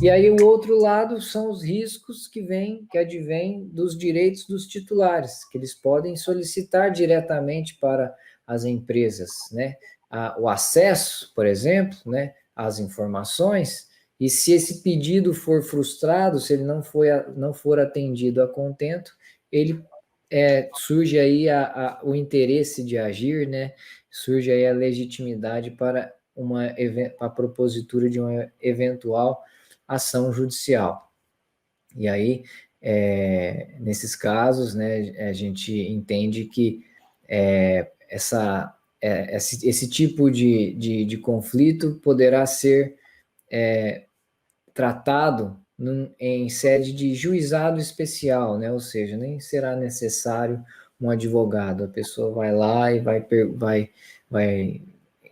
E aí o outro lado são os riscos que advêm dos direitos dos titulares, que eles podem solicitar diretamente para as empresas, né? O acesso, por exemplo, né, às informações, e se esse pedido for frustrado, se ele não for atendido a contento, ele surge aí o interesse de agir, né? Surge aí a legitimidade para a propositura de uma eventual ação judicial. E aí, nesses casos, né, a gente entende que esse tipo de conflito poderá ser tratado em sede de juizado especial, né? Ou seja, nem será necessário um advogado. A pessoa vai lá e vai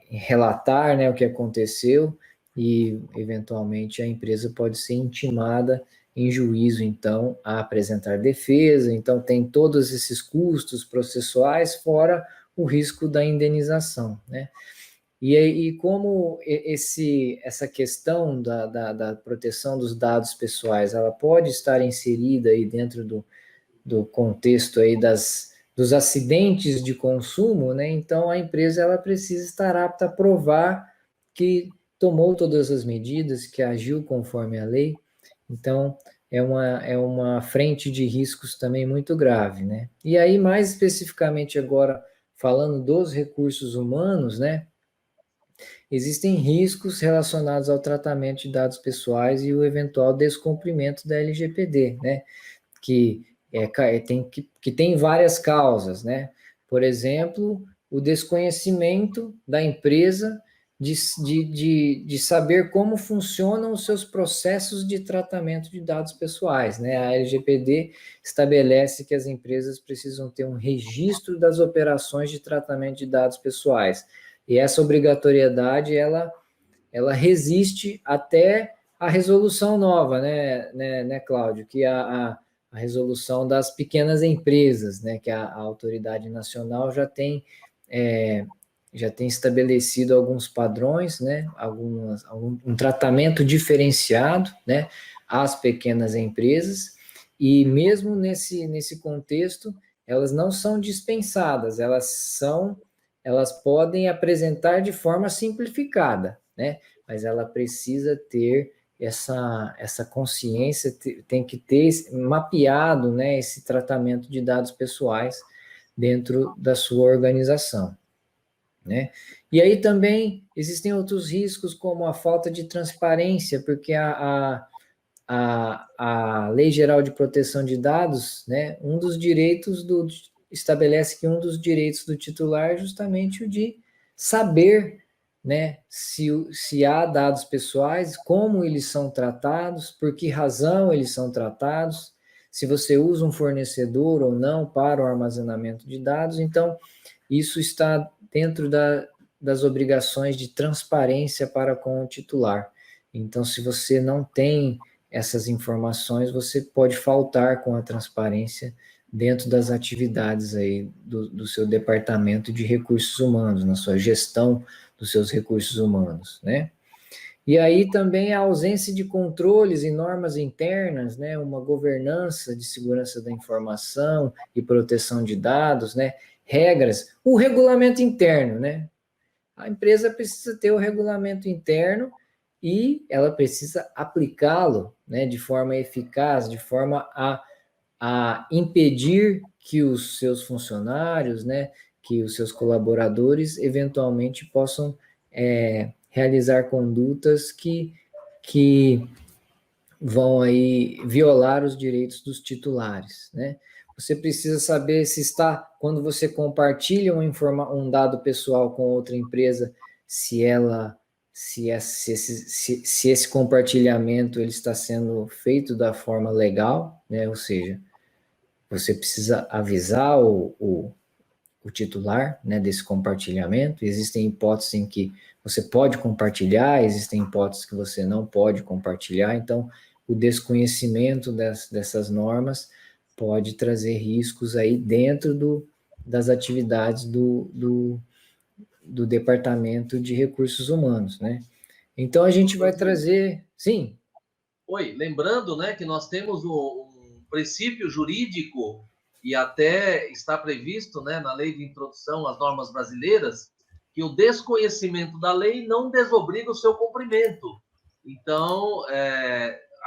relatar, né, o que aconteceu e, eventualmente, a empresa pode ser intimada em juízo, então, a apresentar defesa. Então, tem todos esses custos processuais, fora o risco da indenização, né? E como essa questão da proteção dos dados pessoais, ela pode estar inserida aí dentro do contexto aí dos acidentes de consumo, né? Então a empresa ela precisa estar apta a provar que tomou todas as medidas, que agiu conforme a lei. Então é uma frente de riscos também muito grave, né? E aí, mais especificamente agora, falando dos recursos humanos, né? Existem riscos relacionados ao tratamento de dados pessoais e o eventual descumprimento da LGPD, né? Que, tem várias causas, né? Por exemplo, o desconhecimento da empresa de saber como funcionam os seus processos de tratamento de dados pessoais, né? A LGPD estabelece que as empresas precisam ter um registro das operações de tratamento de dados pessoais. E essa obrigatoriedade, ela resiste até a resolução nova, né, Cláudio? Que a resolução das pequenas empresas, né? Que a autoridade nacional já tem estabelecido alguns padrões, né? Um tratamento diferenciado, né? Às pequenas empresas, e mesmo nesse contexto, elas não são dispensadas, elas podem apresentar de forma simplificada, né? Mas ela precisa ter essa consciência, tem que ter mapeado, né, esse tratamento de dados pessoais dentro da sua organização, né? E aí também existem outros riscos, como a falta de transparência, porque a Lei Geral de Proteção de Dados, né, estabelece que um dos direitos do titular é justamente o de saber, né, se há dados pessoais, como eles são tratados, por que razão eles são tratados, se você usa um fornecedor ou não para o armazenamento de dados. Então, isso está dentro das obrigações de transparência para com o titular. Então, se você não tem essas informações, você pode faltar com a transparência dentro das atividades aí do seu departamento de recursos humanos, na sua gestão dos seus recursos humanos, né? E aí também a ausência de controles e normas internas, né? Uma governança de segurança da informação e proteção de dados, né? Regras, o regulamento interno, né? A empresa precisa ter o regulamento interno e ela precisa aplicá-lo, né, de forma eficaz, de forma a impedir que os seus funcionários, né, que os seus colaboradores eventualmente possam realizar condutas que vão aí violar os direitos dos titulares, né? Você precisa saber quando você compartilha um dado pessoal com outra empresa, se esse compartilhamento ele está sendo feito da forma legal, né? Ou seja, você precisa avisar o titular, né, desse compartilhamento. Existem hipóteses em que você pode compartilhar, existem hipóteses que você não pode compartilhar. Então, o desconhecimento dessas normas pode trazer riscos aí dentro das atividades do Departamento de Recursos Humanos, né? Então, a gente vai trazer... Sim? Oi, lembrando, né, que nós temos um princípio jurídico e até está previsto, né, na lei de introdução às normas brasileiras, que o desconhecimento da lei não desobriga o seu cumprimento. Então,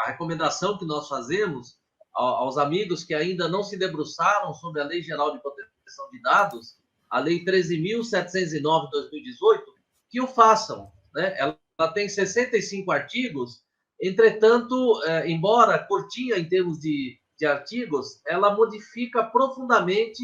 a recomendação que nós fazemos aos amigos que ainda não se debruçaram sobre a Lei Geral de Proteção de Dados, a Lei 13.709 de 2018, que o façam, né? Ela tem 65 artigos. Entretanto, embora curtinha em termos de artigos, ela modifica profundamente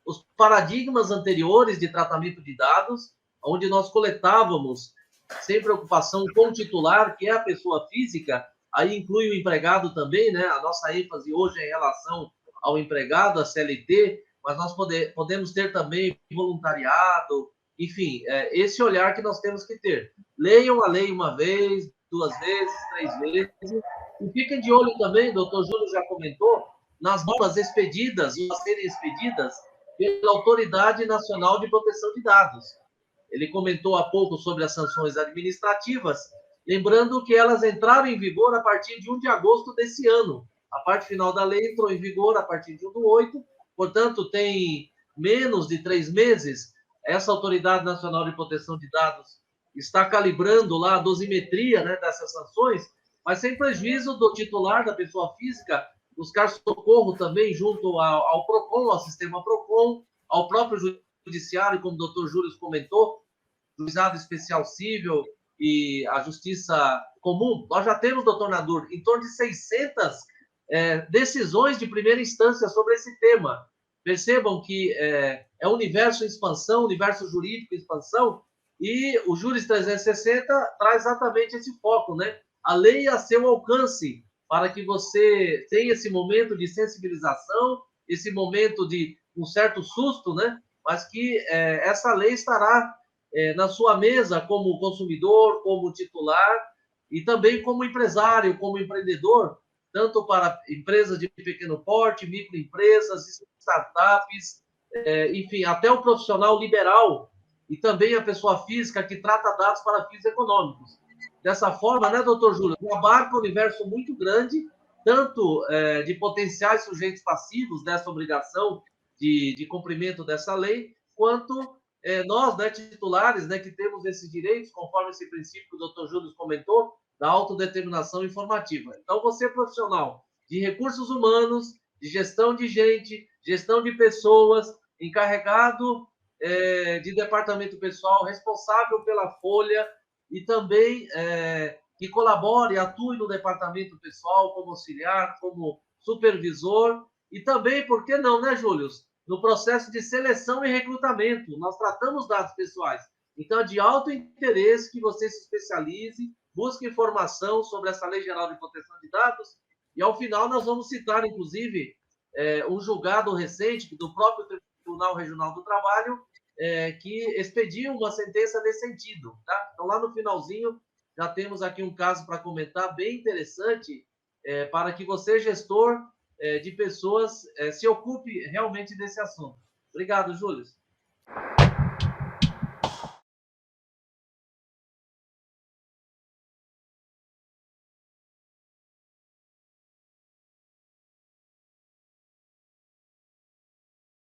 os paradigmas anteriores de tratamento de dados, onde nós coletávamos sem preocupação com o titular, que é a pessoa física, aí inclui o empregado também, né? A nossa ênfase hoje é em relação ao empregado, a CLT, mas nós podemos ter também voluntariado, enfim, esse olhar que nós temos que ter. Leiam a lei uma vez, duas vezes, três vezes, e fiquem de olho também, doutor Júlio já comentou, nas normas expedidas ou a serem expedidas pela Autoridade Nacional de Proteção de Dados. Ele comentou há pouco sobre as sanções administrativas, lembrando que elas entraram em vigor a partir de 1 de agosto desse ano. A parte final da lei entrou em vigor a partir de 1 do 8, portanto, tem menos de 3 meses. Essa Autoridade Nacional de Proteção de Dados está calibrando lá a dosimetria, né, dessas sanções, mas sem prejuízo do titular, da pessoa física, buscar socorro também junto ao PROCON, ao sistema PROCON, ao próprio judiciário, como o doutor Júlio comentou, juizado especial civil e a justiça comum. Nós já temos, doutor Nadur, em torno de 600 decisões de primeira instância sobre esse tema. Percebam que é um universo em expansão, universo jurídico em expansão, e o Júris 360 traz exatamente esse foco, né? A lei a seu alcance, para que você tenha esse momento de sensibilização, esse momento de um certo susto, né? Mas que essa lei estará na sua mesa como consumidor, como titular e também como empresário, como empreendedor, tanto para empresas de pequeno porte, microempresas, startups, enfim, até o profissional liberal e também a pessoa física que trata dados para fins econômicos. Dessa forma, né, doutor Júlio, abarca um universo muito grande, tanto de potenciais sujeitos passivos dessa obrigação de cumprimento dessa lei, quanto nós, né, titulares, né, que temos esses direitos, conforme esse princípio que o doutor Júlio comentou, da autodeterminação informativa. Então, você profissional de recursos humanos, de gestão de gente, gestão de pessoas, encarregado de departamento pessoal, responsável pela folha e também que colabore, atue no departamento pessoal como auxiliar, como supervisor e também, por que não, né, Júlio? No processo de seleção e recrutamento. Nós tratamos dados pessoais. Então, é de alto interesse que você se especialize, busque informação sobre essa Lei Geral de Proteção de Dados e, ao final, nós vamos citar, inclusive, um julgado recente do próprio Tribunal Regional do Trabalho que expediu uma sentença nesse sentido. Tá? Então, lá no finalzinho, já temos aqui um caso para comentar bem interessante para que você, gestor de pessoas, se ocupe realmente desse assunto. Obrigado, Júlio.